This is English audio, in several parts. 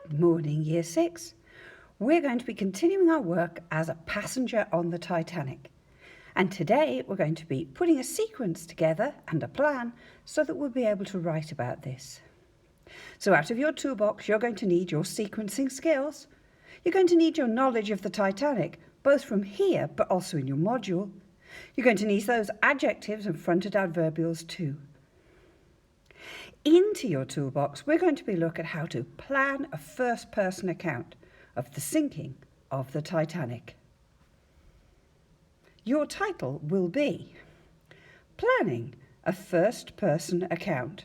Good morning, Year 6. We're going to be continuing our work as a passenger on the Titanic. And today we're going to be putting a sequence together and a plan so that we'll be able to write about this. So out of your toolbox, you're going to need your sequencing skills. You're going to need your knowledge of the Titanic, both from here but also in your module. You're going to need those adjectives and fronted adverbials too. Into your toolbox, we're going to be looking at how to plan a first-person account of the sinking of the Titanic. Your title will be Planning a First-Person Account.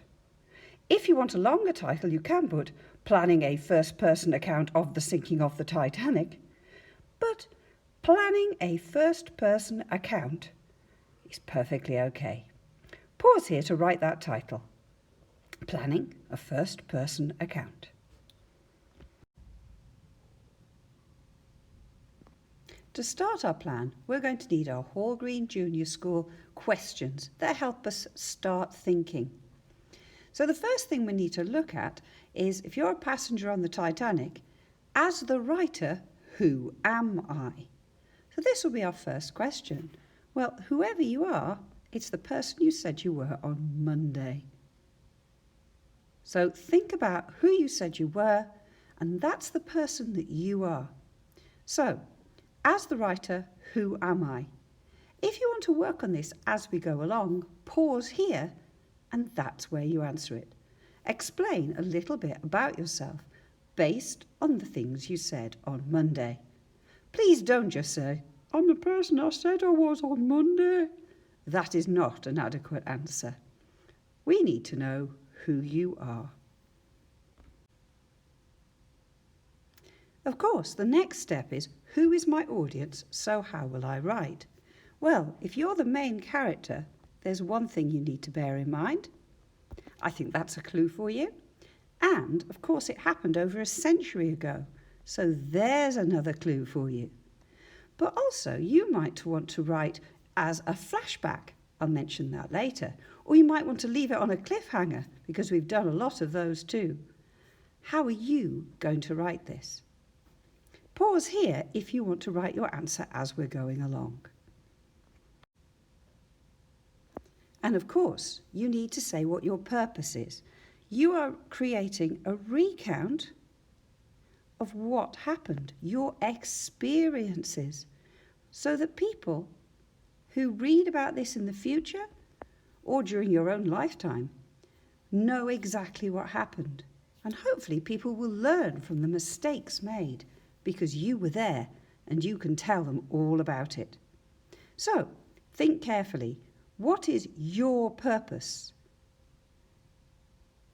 If you want a longer title, you can put Planning a First-Person Account of the Sinking of the Titanic, but Planning a First-Person Account is perfectly okay. Pause here to write that title. Planning a First-Person Account. To start our plan, we're going to need our Hall Green Junior School questions that help us start thinking. So the first thing we need to look at is, if you're a passenger on the Titanic, as the writer, who am I? So this will be our first question. Well, whoever you are, it's the person you said you were on Monday. So think about who you said you were, and that's the person that you are. So, as the writer, who am I? If you want to work on this as we go along, pause here, and that's where you answer it. Explain a little bit about yourself based on the things you said on Monday. Please don't just say, I'm the person I said I was on Monday. That is not an adequate answer. We need to know who you are. Of course, the next step is, who is my audience, so how will I write? Well, if you're the main character, there's one thing you need to bear in mind. I think that's a clue for you. And, of course, it happened over a century ago, so there's another clue for you. But also, you might want to write as a flashback. I'll mention that later. Or you might want to leave it on a cliffhanger, because we've done a lot of those too. How are you going to write this? Pause here if you want to write your answer as we're going along. And of course, you need to say what your purpose is. You are creating a recount of what happened, your experiences, so that people who read about this in the future or during your own lifetime know exactly what happened. And hopefully people will learn from the mistakes made because you were there and you can tell them all about it. So think carefully. What is your purpose?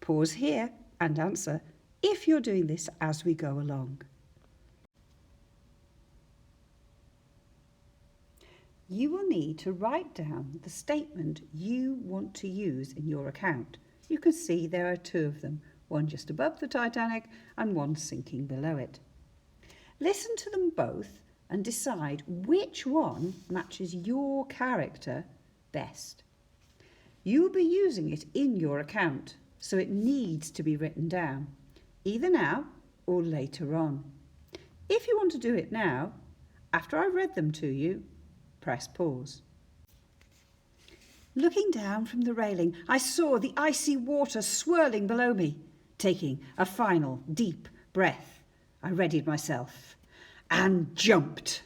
Pause here and answer if you're doing this as we go along. You will need to write down the statement you want to use in your account. You can see there are two of them, one just above the Titanic and one sinking below it. Listen to them both and decide which one matches your character best. You'll be using it in your account, so it needs to be written down, either now or later on. If you want to do it now, after I've read them to you, press pause. Looking down from the railing, I saw the icy water swirling below me. Taking a final deep breath, I readied myself and jumped.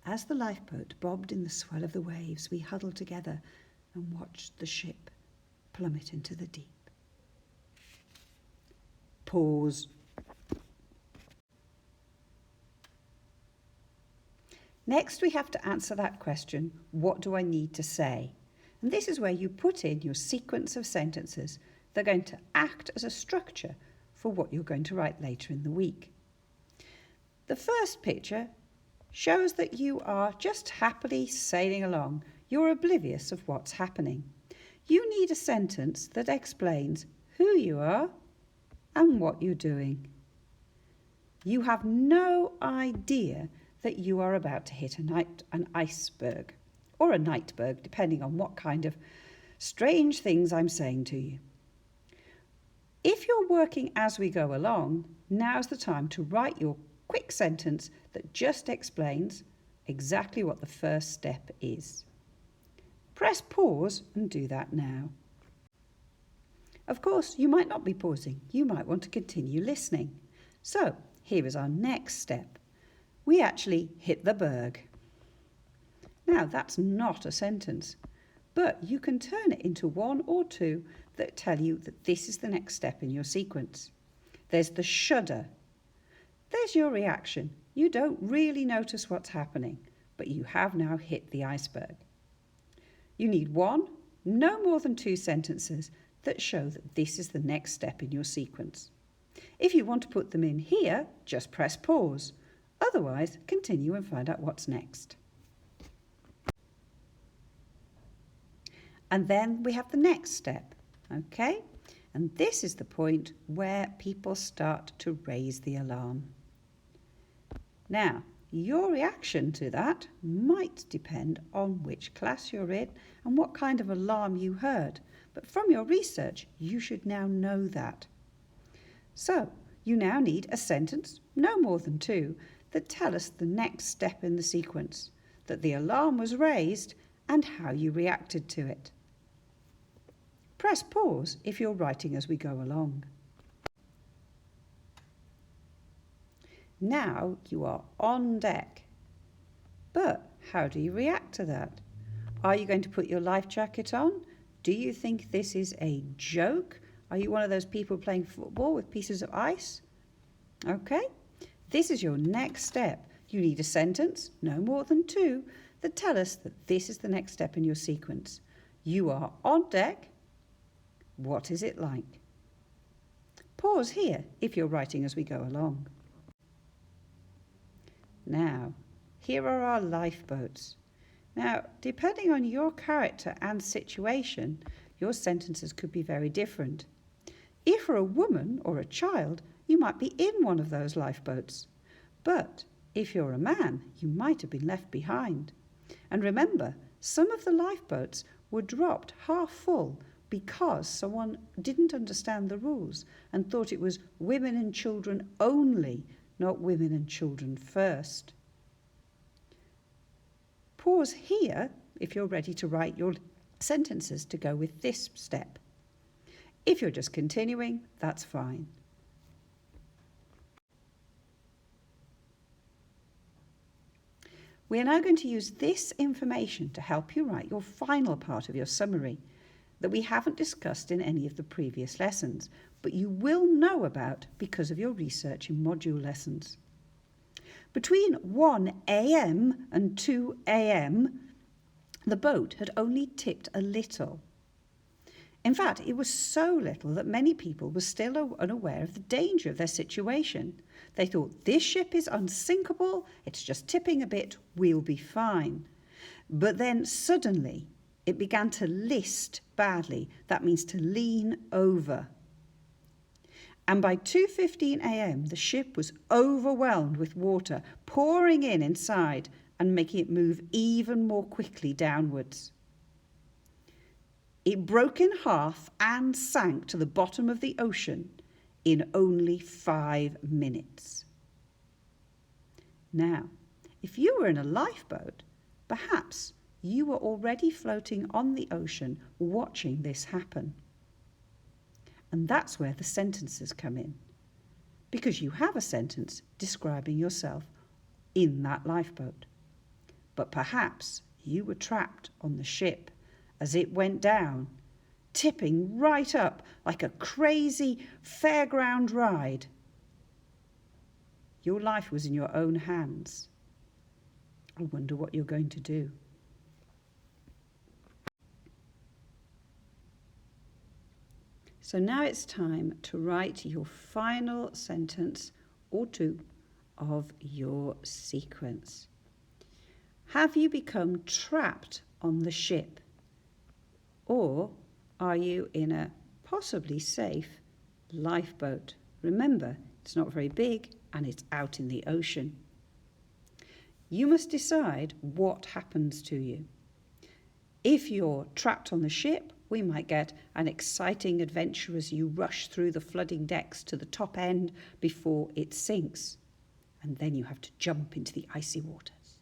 As the lifeboat bobbed in the swell of the waves, we huddled together and watched the ship plummet into the deep. Pause. Next, we have to answer that question, what do I need to say? And this is where you put in your sequence of sentences that are going to act as a structure for what you're going to write later in the week. The first picture shows that you are just happily sailing along. You're oblivious of what's happening. You need a sentence that explains who you are and what you're doing. You have no idea that you are about to hit an iceberg, or a nightberg, depending on what kind of strange things I'm saying to you. If you're working as we go along, now's the time to write your quick sentence that just explains exactly what the first step is. Press pause and do that now. Of course, you might not be pausing. You might want to continue listening. So, here is our next step. We actually hit the berg. Now, that's not a sentence, but you can turn it into one or two that tell you that this is the next step in your sequence. There's the shudder. There's your reaction. You don't really notice what's happening, but you have now hit the iceberg. You need one, no more than two sentences that show that this is the next step in your sequence. If you want to put them in here, just press pause. Otherwise, continue and find out what's next. And then we have the next step, okay? And this is the point where people start to raise the alarm. Now, your reaction to that might depend on which class you're in and what kind of alarm you heard. But from your research, you should now know that. So, you now need a sentence, no more than two, that tell us the next step in the sequence, that the alarm was raised and how you reacted to it. Press pause if you're writing as we go along. Now you are on deck. But how do you react to that? Are you going to put your life jacket on? Do you think this is a joke? Are you one of those people playing football with pieces of ice? Okay, this is your next step. You need a sentence, no more than two, that tell us that this is the next step in your sequence. You are on deck. What is it like? Pause here if you're writing as we go along. Now, here are our lifeboats. Now, depending on your character and situation, your sentences could be very different. If you're a woman or a child, you might be in one of those lifeboats. But if you're a man, you might have been left behind. And remember, some of the lifeboats were dropped half full because someone didn't understand the rules and thought it was women and children only, not women and children first. Pause here if you're ready to write your sentences to go with this step. If you're just continuing, that's fine. We are now going to use this information to help you write your final part of your summary that we haven't discussed in any of the previous lessons, but you will know about because of your research in module lessons. Between 1 a.m. and 2 a.m., the boat had only tipped a little. In fact, it was so little that many people were still unaware of the danger of their situation. They thought, this ship is unsinkable, it's just tipping a bit, we'll be fine. But then suddenly it began to list badly. That means to lean over. And by 2:15 a.m, the ship was overwhelmed with water, pouring in inside and making it move even more quickly downwards. It broke in half and sank to the bottom of the ocean in only 5 minutes. Now, if you were in a lifeboat, perhaps you were already floating on the ocean watching this happen. And that's where the sentences come in, because you have a sentence describing yourself in that lifeboat. But perhaps you were trapped on the ship as it went down, tipping right up like a crazy fairground ride. Your life was in your own hands. I wonder what you're going to do. So now it's time to write your final sentence or two of your sequence. Have you become trapped on the ship? Or are you in a possibly safe lifeboat? Remember, it's not very big and it's out in the ocean. You must decide what happens to you. If you're trapped on the ship, We might get an exciting adventure as you rush through the flooding decks to the top end before it sinks, and then you have to jump into the icy waters.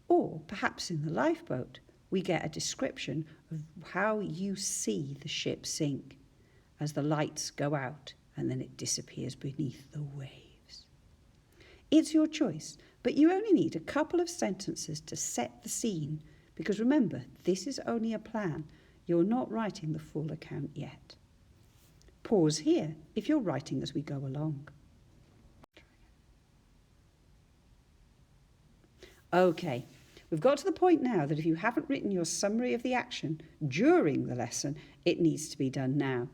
Or perhaps in the lifeboat, we get a description of how you see the ship sink as the lights go out and then it disappears beneath the waves. It's your choice, but you only need a couple of sentences to set the scene, because remember, this is only a plan. You're not writing the full account yet. Pause here if you're writing as we go along. Okay, we've got to the point now that if you haven't written your summary of the action during the lesson, it needs to be done now.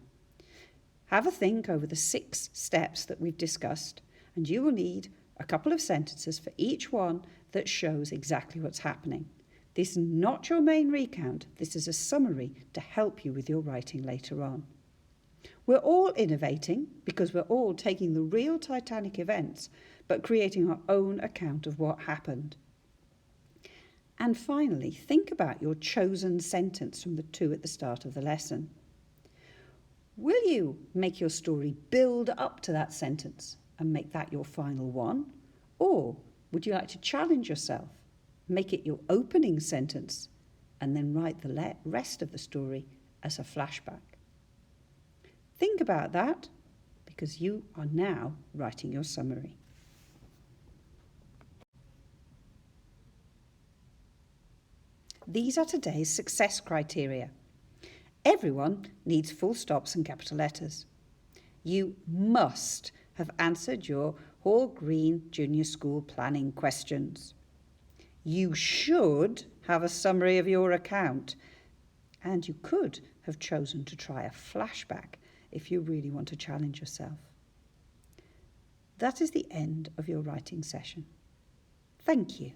Have a think over the 6 steps that we've discussed, and you will need a couple of sentences for each one that shows exactly what's happening. This is not your main recount. This is a summary to help you with your writing later on. We're all innovating because we're all taking the real Titanic events but creating our own account of what happened. And finally, think about your chosen sentence from the 2 at the start of the lesson. Will you make your story build up to that sentence and make that your final one? Or would you like to challenge yourself, make it your opening sentence, and then write the rest of the story as a flashback? Think about that, because you are now writing your summary. These are today's success criteria. Everyone needs full stops and capital letters. You must have answered your Hall Green Junior School planning questions. You should have a summary of your account, and you could have chosen to try a flashback if you really want to challenge yourself. That is the end of your writing session. Thank you.